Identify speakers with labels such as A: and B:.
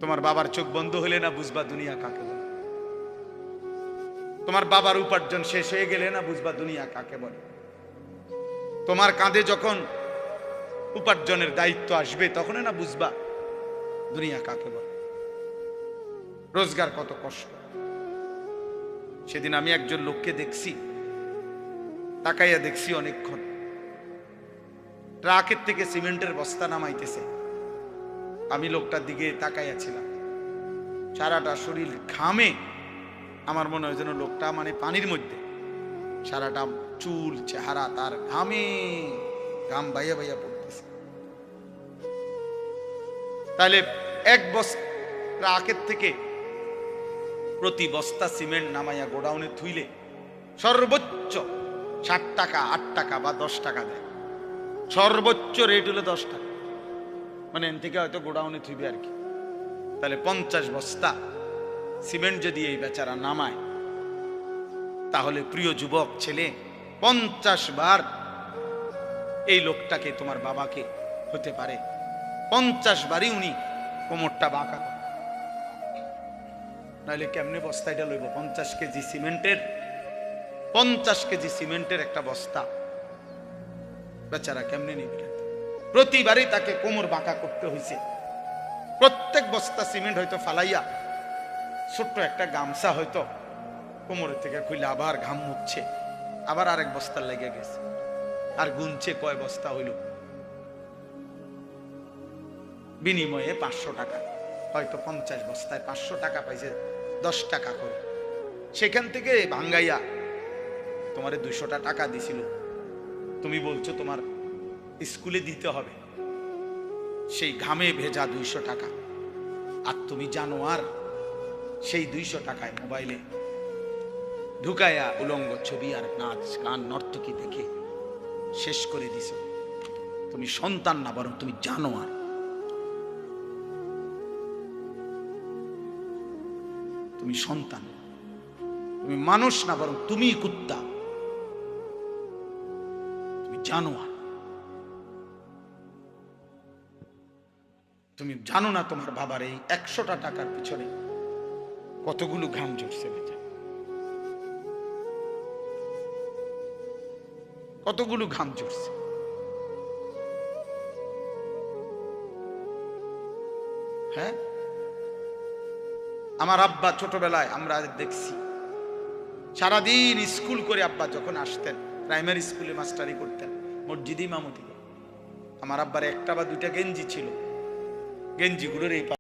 A: তোমার বাবার চোখ বন্ধ হলে না বুঝবা দুনিয়া কাকে বলে। তোমার বাবার উপার্জন শেষ হয়ে গেলে না বুঝবা দুনিয়া কাকে বলে। তোমার কাঁধে যখন উপার্জনের দায়িত্ব আসবে তখন না বুঝবা দুনিয়া কাকে বলে, রোজগার কত কষ্ট। সেদিন আমি একজন লোককে দেখছি, তাকাইয়া দেখছি অনেকক্ষণ, ট্রাকের থেকে সিমেন্টের বস্তা নামাইতেছে। আমি লোকটার দিকে তাকাইয়াছিলাম, সারাটা শরীর ঘামে, আমার মনে হয় যেন লোকটা মানে পানির মধ্যে, সারাটা চুল চেহারা তার ঘামে, ঘাম বাইয়া বাইয়া পড়তেছে। তাহলে এক বস্তা ট্রাকের থেকে প্রতি বস্তা সিমেন্ট নামাইয়া গোডাউনে থুইলে সর্বোচ্চ 7 টাকা 8 টাকা বা 10 টাকা দেয়। সর্বোচ্চ রেট হলো 10 টাকা, মানে এন থেকে হয়তো গোডাউনে থুইবে আর কি। তাহলে 50 বস্তা সিমেন্ট যদি এই বেচারা নামায়, তাহলে প্রিয় যুবক ছেলে 50 বার এই লোকটাকে, তোমার বাবাকে হতে পারে 50 বারই উনি কোমরটা বাঁকা করে। নাহলে কেমনে বস্তা এটা লইব? 50 কেজি সিমেন্টের, 50 কেজি সিমেন্টের একটা বস্তা বেচারা কেমনে নিবে? প্রতিবারই তাকে কোমর বাঁকা করতে হয়েছে। প্রত্যেক বস্তা সিমেন্ট হয়তো ফালাইয়া ছোট্ট একটা গামছা হয়তো কোমরের থেকে খুলে আবার ঘাম মুছছে, আবার আরেক বস্তার লেগে গেছে, আর গুনছে কয় বস্তা হইল। বিনিময়ে 500 টাকা, হয়তো 50 বস্তায় 500 টাকা পাইছে, 10 টাকা করে। সেখান থেকে ভাঙ্গাইয়া তোমারে 200 টাকা দিছিল, তুমি বলছো তোমার স্কুলে দিতে হবে, সেই ঘামে ভেজা 200 টাকা। আর তুমি জানো আর সেই 200 টাকায় মোবাইলে ঢুকাইয়া উলঙ্গ ছবি আর নাচ গান নর্তকী দেখে শেষ করে দিছ। তুমি সন্তান না, বরং তুমি জানো আর। তুমি সন্তান, তুমি মানুষ না, বরং তুমি কুত্তা, তুমি জানোয়ার। তুমি জানো না তোমার বাবার এই 100টা টাকার পিছনে কতগুলো ঘাম ঝরছে, বেটা, কতগুলো ঘাম ঝরছে। হ্যাঁ, আমার আব্বা ছোটবেলায় আমরা দেখছি সারাদিন স্কুল করে আব্বা যখন আসতেন, প্রাইমারি স্কুলে মাস্টারি করতেন, মসজিদে ইমামতি। আমার আব্বার একটা বা দুইটা গেঞ্জি ছিল, গেঞ্জিগুলোর এই